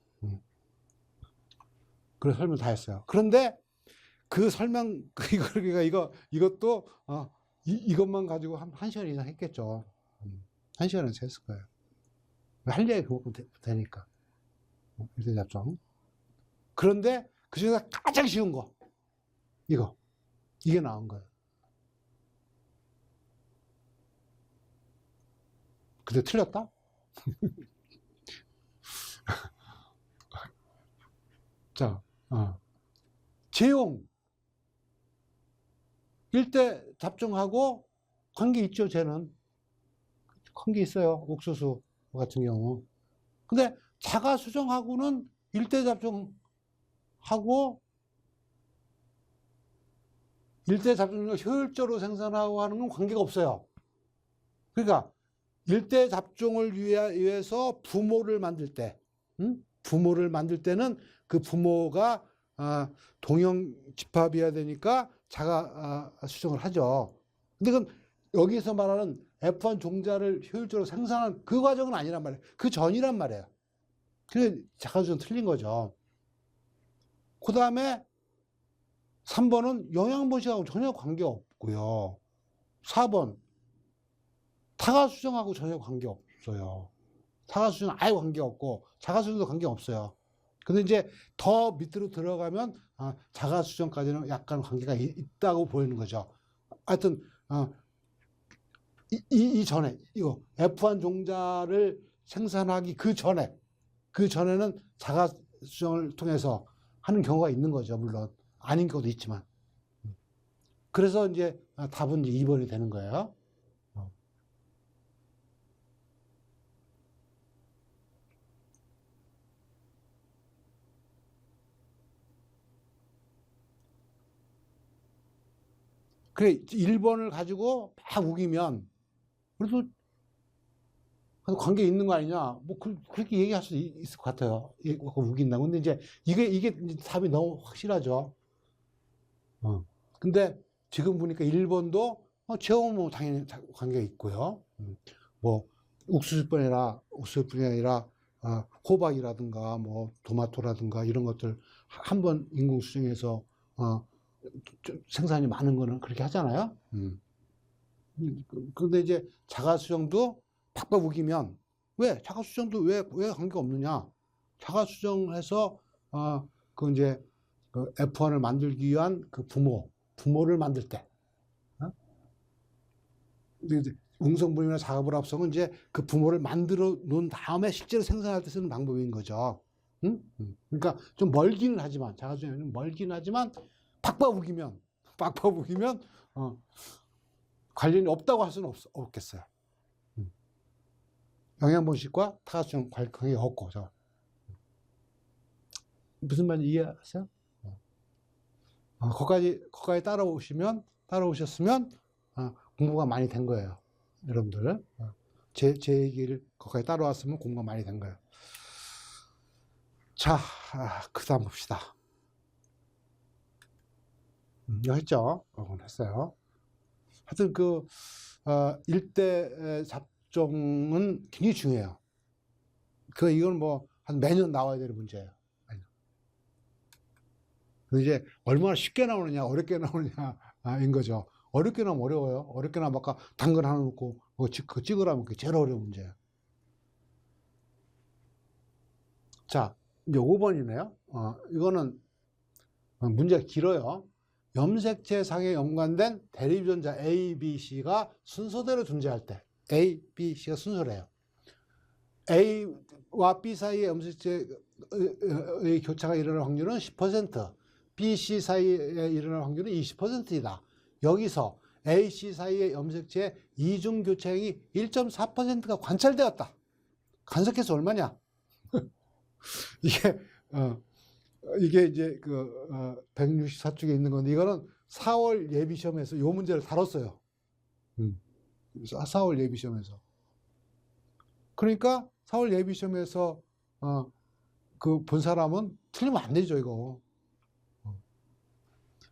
그런 설명 다 했어요. 그런데 그 설명, 이것도, 이것만 가지고 한 시간 이상 했겠죠. 한 시간에서 했을 거예요. 할 얘기 그만큼 되니까. 일대잡종. 그런데 그 중에서 가장 쉬운 거. 이게 나온 거예요. 근데 틀렸다? 자, 재용. 일대 잡종하고 관계 있죠, 쟤는. 관계 있어요. 옥수수 같은 경우. 근데 자가수정하고는 일대 잡종하고 일대 잡종을 효율적으로 생산하고 하는 건 관계가 없어요. 그러니까 일대 잡종을 위해서 부모를 만들 때, 부모를 만들 때는 그 부모가 동형 집합이어야 되니까 자가 수정을 하죠. 근데 그건 여기서 말하는 F1 종자를 효율적으로 생산하는 그 과정은 아니란 말이에요. 그 전이란 말이에요. 그래서 자가 수정 틀린 거죠. 그 다음에 3번은 영양분식하고 전혀 관계 없고요. 4번 타가수정하고 전혀 관계 없어요. 타가수정은 아예 관계 없고 자가수정도 관계 없어요. 근데 이제 더 밑으로 들어가면 자가수정까지는 약간 관계가 있다고 보이는 거죠. 하여튼 이 전에 이거 F1 종자를 생산하기 그 전에는 자가수정을 통해서 하는 경우가 있는 거죠. 물론 아닌 경우도 있지만. 그래서 이제 답은 이제 2번이 되는 거예요. 그래, 1번을 가지고 막 우기면, 그래도 관계 있는 거 아니냐? 뭐, 그렇게 얘기할 수 있을 것 같아요. 우긴다고. 근데 이제, 이게 답이 너무 확실하죠. 근데 지금 보니까 1번도, 체험은 당연히 관계가 있고요. 뭐, 옥수수뿐이 아니라, 호박이라든가, 뭐, 토마토라든가, 이런 것들 한번 인공수정해서, 생산이 많은 거는 그렇게 하잖아요. 근데 이제 자가수정도 팍팍 우기면 자가수정도 왜 관계가 없느냐? 자가수정해서 그 이제 그 F1을 만들기 위한 그 부모를 만들 때, 웅성분해나 자가불합성은 이제 그 부모를 만들어 놓은 다음에 실제로 생산할 때 쓰는 방법인 거죠. 그러니까 좀 멀기는 하지만 자가수정은 멀기는 하지만 팍팍 우기면 관련이 없다고 할 수는 없겠어요. 영양분식과 타가수정 관계가 없고. 무슨 말인지 이해하세요? 거기까지 따라오셨으면 공부가 많이 된 거예요. 여러분들. 제 얘기를 거기까지 따라왔으면 공부가 많이 된 거예요. 자, 그 다음 봅시다. 이거 했죠? 했어요. 하여튼 일대 잡종은 굉장히 중요해요. 이건 뭐 한 매년 나와야 되는 문제예요. 근데 이제 얼마나 쉽게 나오느냐, 어렵게 나오느냐인 거죠. 어렵게 나오면 어려워요. 어렵게 나오면 아까 당근 하나 놓고 그거 찍으라면 그게 제일 어려운 문제예요. 자, 이제 5번이네요. 이거는 문제가 길어요. 염색체 상에 연관된 대립전자 A, B, C가 순서대로 존재할 때 A, B, C가 순서래요. A와 B 사이의 염색체의 교차가 일어날 확률은 10%, B, C 사이에 일어날 확률은 20%이다. 여기서 A, C 사이의 염색체의 이중 교차량이 1.4%가 관찰되었다. 관측해서 얼마냐? 이게 이제 164쪽에 있는 건데, 이거는 4월 예비시험에서 이 문제를 다뤘어요. 4월 예비시험에서. 그러니까 4월 예비시험에서 본 사람은 틀리면 안 되죠, 이거.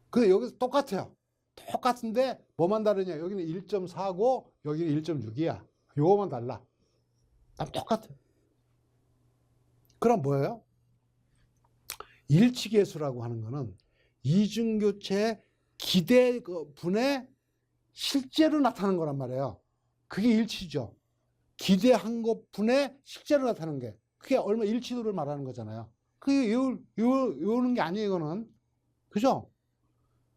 근데 여기서 똑같아요. 똑같은데 뭐만 다르냐? 여기는 1.4고 여기는 1.6이야. 요거만 달라. 똑같아요. 그럼 뭐예요? 일치계수라고 하는 거는 이중교체의 기대분에 실제로 나타나는 거란 말이에요. 그게 일치죠. 기대한 것분에 실제로 나타나는 게. 그게 얼마 일치도를 말하는 거잖아요. 그게 외우는 게 아니에요, 이거는. 그죠?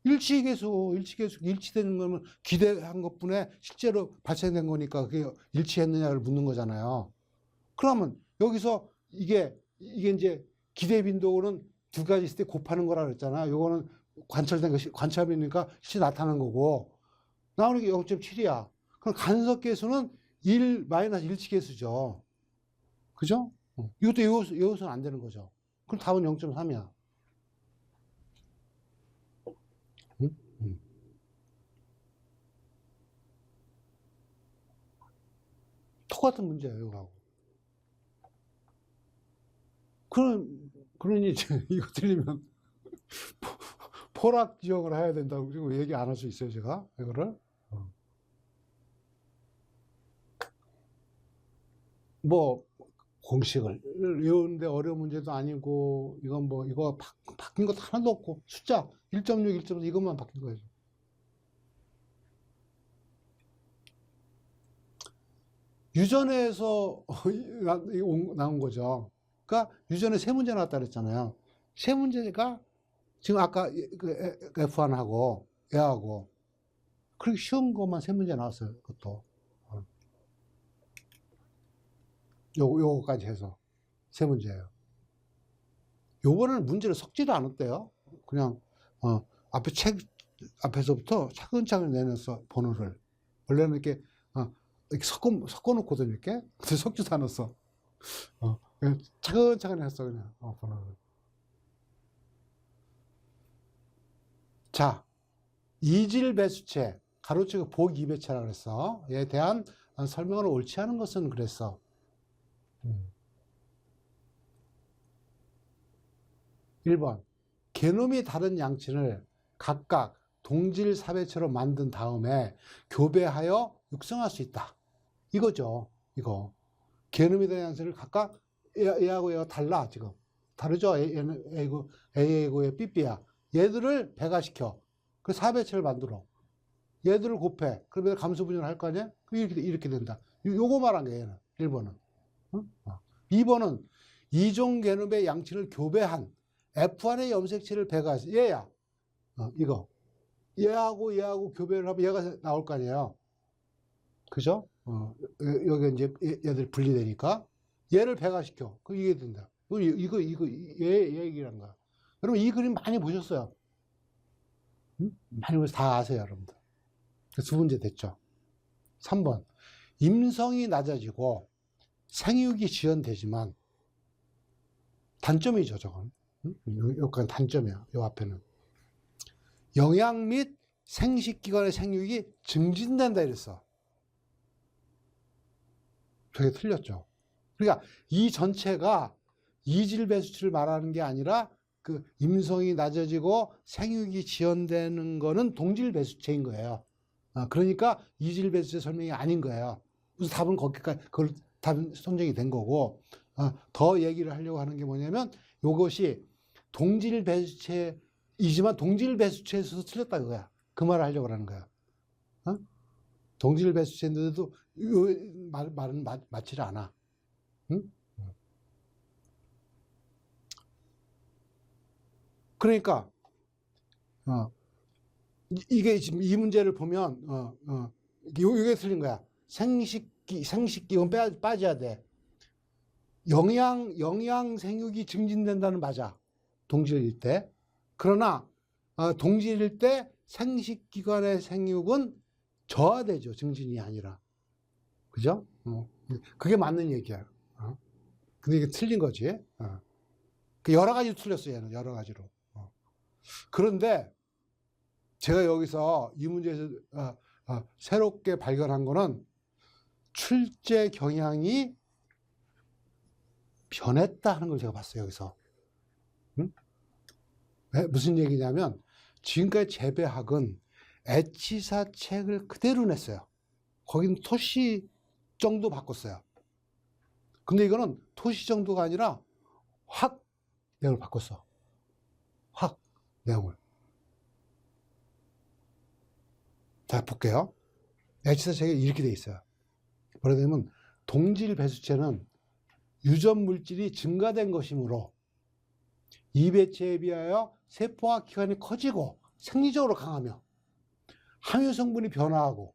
일치되는 거면 기대한 것분에 실제로 발생된 거니까 그게 일치했느냐를 묻는 거잖아요. 그러면 여기서 이게 이제 기대 빈도는 두 가지 있을 때 곱하는 거라 그랬잖아. 요거는 관찰된 것이, 관찰이니까 실제 나타난 거고, 나오는 게 0.7이야. 그럼 간섭계수는 1 마이너스 일치계수죠. 그죠? 이것도 외워서는 안 되는 거죠. 그럼 답은 0.3이야. 똑같은 문제예요, 이거하고. 그러니 이거 틀리면 포락 지역을 해야 된다고 그리고 얘기 안 할 수 있어요, 제가 이거를. 뭐 공식을 외우는데 어려운 문제도 아니고, 이건 뭐 이거 바뀐 것도 하나도 없고, 숫자 1.6, 1.4 이것만 바뀐 거예요. 유전에서 나온 거죠. 그러니까 유전에 세 문제 나왔다 그랬잖아요. 세 문제가 지금 아까 그 F1하고 얘하고 그렇게 쉬운 것만 세 문제 나왔어요. 그것도 요거까지 해서 세 문제예요. 요번에는 문제를 섞지도 않았대요. 그냥 앞에 책 앞에서부터 차근차근 내놨어, 번호를. 원래는 이렇게 섞어놓거든, 이렇게. 근데 섞지도 않았어. 그냥 차근차근 했어, 그냥, 번호를. 자, 이질 배수체, 가로치고 복이배체라 그랬어. 얘에 대한 설명을 옳지 않은 것은 그랬어. 1번, 게놈이 다른 양친을 각각 동질 사배체로 만든 다음에 교배하여 육성할 수 있다. 이거죠. 이거. 게놈이 다른 양친을 각각 얘하고 얘가 달라, 지금. 다르죠? A하고 얘 B야. 얘들을 배가시켜. 그 사배체를 만들어. 얘들을 곱해. 그러면 감수 분열을 할 거 아니야? 이렇게 된다. 요거 말한 거예요, 얘는. 1번은. 2번은 이종 게놈의 양친을 교배한 F1의 염색체를 배가해서 얘야. 이거. 얘하고 교배를 하면 얘가 나올 거 아니에요. 그죠? 여기 이제 얘들 분리되니까. 얘를 배가시켜. 그 이게 된다. 얘 얘기란 거야. 여러분, 이 그림 많이 보셨어요? 많이 보셔서 다 아세요, 여러분들. 두 문제 됐죠. 3번. 임성이 낮아지고 생육이 지연되지만, 단점이죠, 저건. 여기까지 단점이야, 요 앞에는. 영양 및 생식기관의 생육이 증진된다 이랬어. 저게 틀렸죠. 그러니까 이 전체가 이질 배수치를 말하는 게 아니라 그 임성이 낮아지고 생육이 지연되는 거는 동질 배수체인 거예요. 그러니까 이질 배수체 설명이 아닌 거예요. 그래서 답은 거기까지, 그걸 답은 선정이 된 거고, 더 얘기를 하려고 하는 게 뭐냐면, 이것이 동질 배수체이지만 동질 배수체에서 틀렸다 그거야. 그 말을 하려고 하는 거야. 동질 배수체인데도 말은 맞지를 않아. 응? 그러니까 이게 지금 이 문제를 보면 이게 틀린 거야. 생식기는 빠져야 돼. 영양 생육이 증진된다는 맞아. 동질일 때. 그러나 동질일 때 생식기관의 생육은 저하되죠. 증진이 아니라. 그죠? 그게 맞는 얘기야. 근데 이게 틀린 거지. 그 여러 가지로 틀렸어, 얘는. 여러 가지로. 그런데 제가 여기서 이 문제에서 새롭게 발견한 거는 출제 경향이 변했다 하는 걸 제가 봤어요, 여기서. 무슨 얘기냐면, 지금까지 재배학은 애치사 책을 그대로 냈어요. 거긴 토시 정도 바꿨어요. 근데 이거는 토시 정도가 아니라 확 내용을 바꿨어. 확 내용을. 자, 볼게요. H사책에 이렇게 돼 있어요. 뭐라 되면 동질 배수체는 유전 물질이 증가된 것이므로 이 배체에 비하여 세포와 기관이 커지고 생리적으로 강하며 함유 성분이 변화하고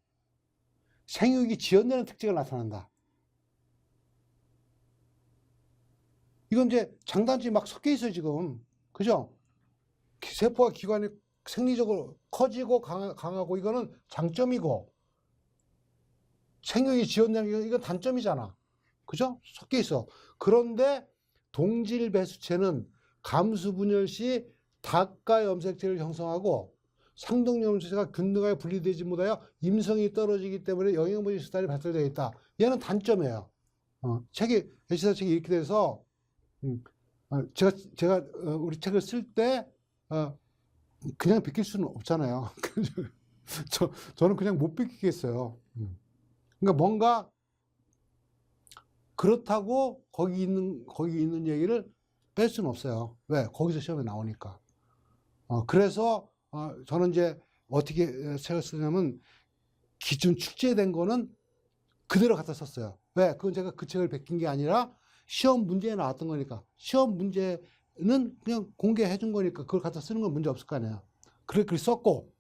생육이 지연되는 특징을 나타난다. 이건 이제 장단점이 막 섞여 있어요, 지금. 그죠? 세포와 기관이 생리적으로 커지고 강하고 이거는 장점이고 생육이 지연되는 게 이건 단점이잖아. 그죠? 섞여 있어. 그런데 동질 배수체는 감수 분열 시 닭과 염색체를 형성하고 상동 염색체가 균등하게 분리되지 못하여 임성이 떨어지기 때문에 영양분이 수달이 발달되어 있다. 얘는 단점이에요. H사 책이 이렇게 돼서 제가 우리 책을 쓸 때 그냥 비킬 수는 없잖아요. 저는 그냥 못 비키겠어요. 그러니까 뭔가 그렇다고 거기 있는 얘기를 뺄 수는 없어요. 왜? 거기서 시험에 나오니까. 그래서 저는 이제 어떻게 책을 쓰냐면 기존 출제된 거는 그대로 갖다 썼어요. 왜? 그건 제가 그 책을 베낀 게 아니라 시험 문제에 나왔던 거니까. 시험 문제는 그냥 공개해 준 거니까 그걸 갖다 쓰는 건 문제 없을 거 아니에요. 그렇게 썼고,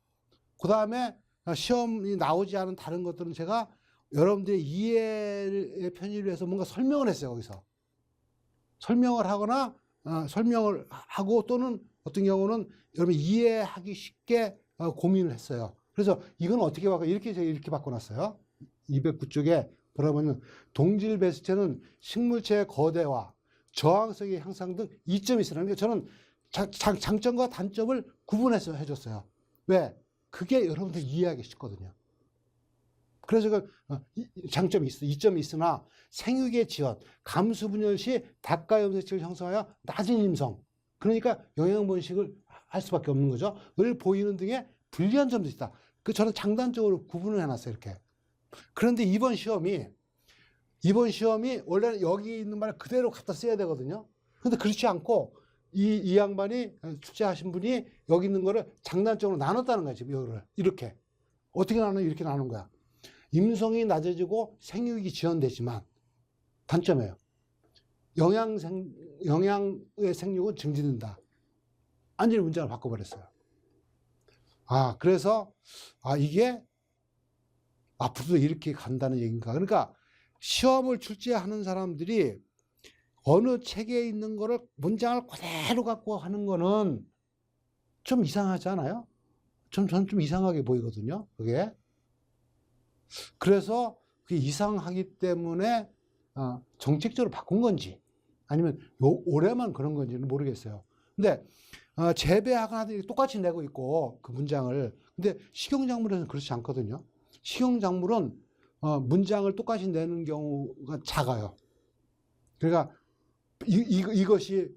그 다음에 시험이 나오지 않은 다른 것들은 제가 여러분들의 이해의 편의를 위해서 뭔가 설명을 했어요, 거기서. 설명을 하거나, 설명을 하고 또는 어떤 경우는 여러분 이해하기 쉽게 고민을 했어요. 그래서 이건 어떻게 바꿔? 이렇게 바꿔놨어요. 209쪽에 보면 동질 배수체는 식물체의 거대화, 저항성의 향상 등 이점이 있어요. 그러니까 저는 장점과 단점을 구분해서 해줬어요. 왜? 그게 여러분들 이해하기 쉽거든요. 그래서 그 장점이 있어, 이점이 있으나 생육의 지연, 감수 분열 시 닭과 염색체를 형성하여 낮은 임성, 그러니까 영양 번식을 할 수밖에 없는 거죠. 을 보이는 등의 불리한 점도 있다. 저는 장단적으로 구분을 해놨어요, 이렇게. 그런데 이번 시험이 원래는 여기 있는 말을 그대로 갖다 써야 되거든요. 근데 그렇지 않고 이 양반이 출제하신 분이 여기 있는 거를 장단적으로 나눴다는 거지, 이렇게. 어떻게 나누냐? 이렇게 나눈 거야. 임성이 낮아지고 생육이 지연되지만 단점이에요. 영양의 생육은 증진된다. 완전히 문장을 바꿔버렸어요. 그래서 이게 앞으로도 이렇게 간다는 얘기인가. 그러니까 시험을 출제하는 사람들이 어느 책에 있는 거를 문장을 그대로 갖고 하는 거는 좀 이상하지 않아요? 저는 좀 이상하게 보이거든요, 그게. 그래서 그게 이상하기 때문에 정책적으로 바꾼 건지 아니면 올해만 그런 건지는 모르겠어요. 근데 재배학은 똑같이 내고 있고 그 문장을. 근데 식용작물에서는 그렇지 않거든요. 식용작물은 문장을 똑같이 내는 경우가 작아요. 그러니까 이것이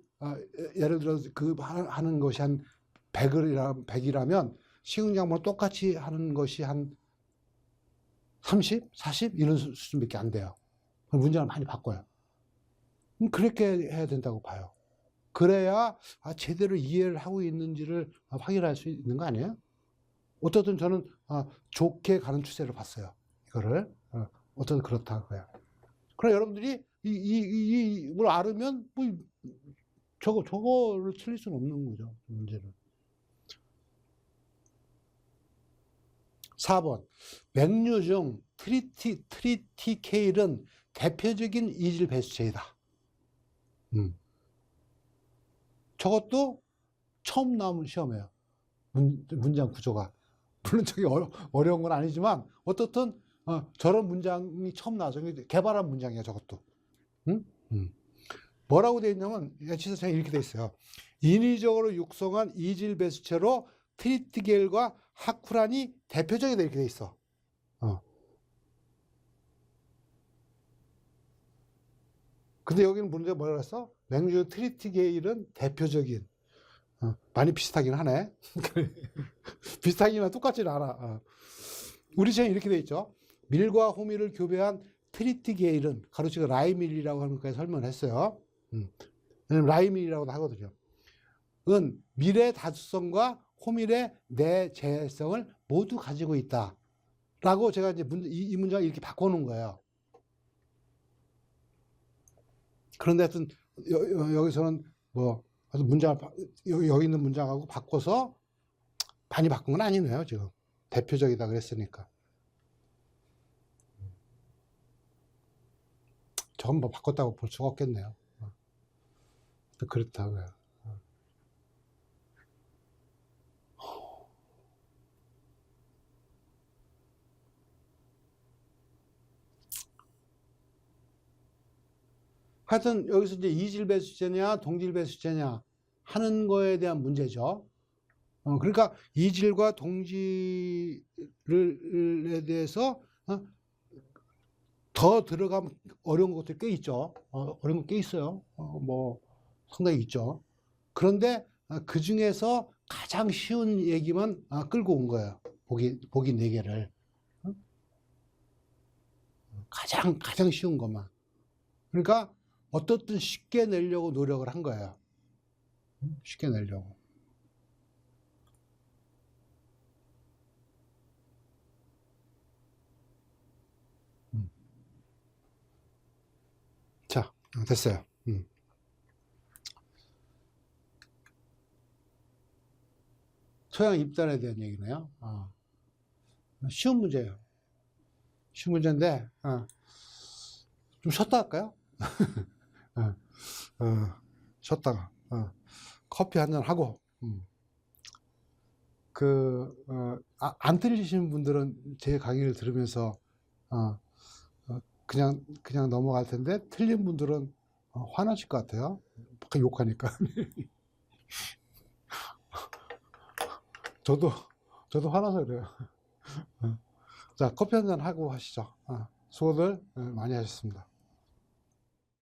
예를 들어서 그 하는 것이 한 100이라면 식용작물은 똑같이 하는 것이 한 30, 40 이런 수준밖에 안 돼요. 문장을 많이 바꿔요. 그렇게 해야 된다고 봐요. 그래야 제대로 이해를 하고 있는지를 확인할 수 있는 거 아니에요? 어쨌든 저는 좋게 가는 추세를 봤어요. 이거를 어쨌든 그렇다고요. 그럼 여러분들이 이걸 알으면 뭐 저거를 틀릴 수는 없는 거죠, 문제를. 4번 맹류 중 트리티케일은 대표적인 이질 배수체이다. 저것도 처음 나오는 시험이에요. 문장 구조가. 물론 저게 어려운 건 아니지만 어떻든 저런 문장이 처음 나와서 개발한 문장이에요, 저것도. 뭐라고 되어 있냐면 H사창에 이렇게 되어 있어요. 인위적으로 육성한 이질 배수체로 트리티겔과 하쿠란이 대표적이다, 이렇게 되어 있어. 근데 여기는 문제가 뭐라고 했어? 맹주 트리티게일은 대표적인. 많이 비슷하긴 하네. 비슷하기만 똑같지는 않아. 우리 책에 이렇게 돼 있죠. 밀과 호밀을 교배한 트리티게일은 가로치고 라이밀이라고 하는 것까지 설명을 했어요. 왜냐면 라이밀이라고도 하거든요. 은 밀의 다수성과 호밀의 내재성을 모두 가지고 있다. 라고 제가 이제 이 문장을 이렇게 바꿔놓은 거예요. 그런데 하여튼, 여기서는 뭐, 문장을, 여기 있는 문장하고 바꿔서 많이 바꾼 건 아니네요, 지금. 대표적이다 그랬으니까. 저건 뭐 바꿨다고 볼 수가 없겠네요. 그렇다고요. 하여튼 여기서 이제 이질 배수제냐 동질 배수제냐 하는 거에 대한 문제죠. 그러니까 이질과 동질에 대해서 더 들어가면 어려운 것도 꽤 있죠. 어려운 거 꽤 있어요. 뭐 상당히 있죠. 그런데 그 중에서 가장 쉬운 얘기만 끌고 온 거예요. 보기 4개를. 가장 쉬운 것만. 그러니까 어떻든 쉽게 내려고 노력을 한 거예요. 쉽게 내려고. 자, 됐어요. 토양 입단에 대한 얘기네요. 쉬운 문제예요. 쉬운 문제인데 좀 쉬었다 할까요? 쉬었다가 커피 한잔 하고 안 들리시는 분들은 제 강의를 들으면서 그냥 넘어갈 텐데 틀린 분들은 화나실 것 같아요. 욕하니까. 저도 화나서 그래요. 자, 커피 한잔 하고 하시죠. 수고들 많이 하셨습니다.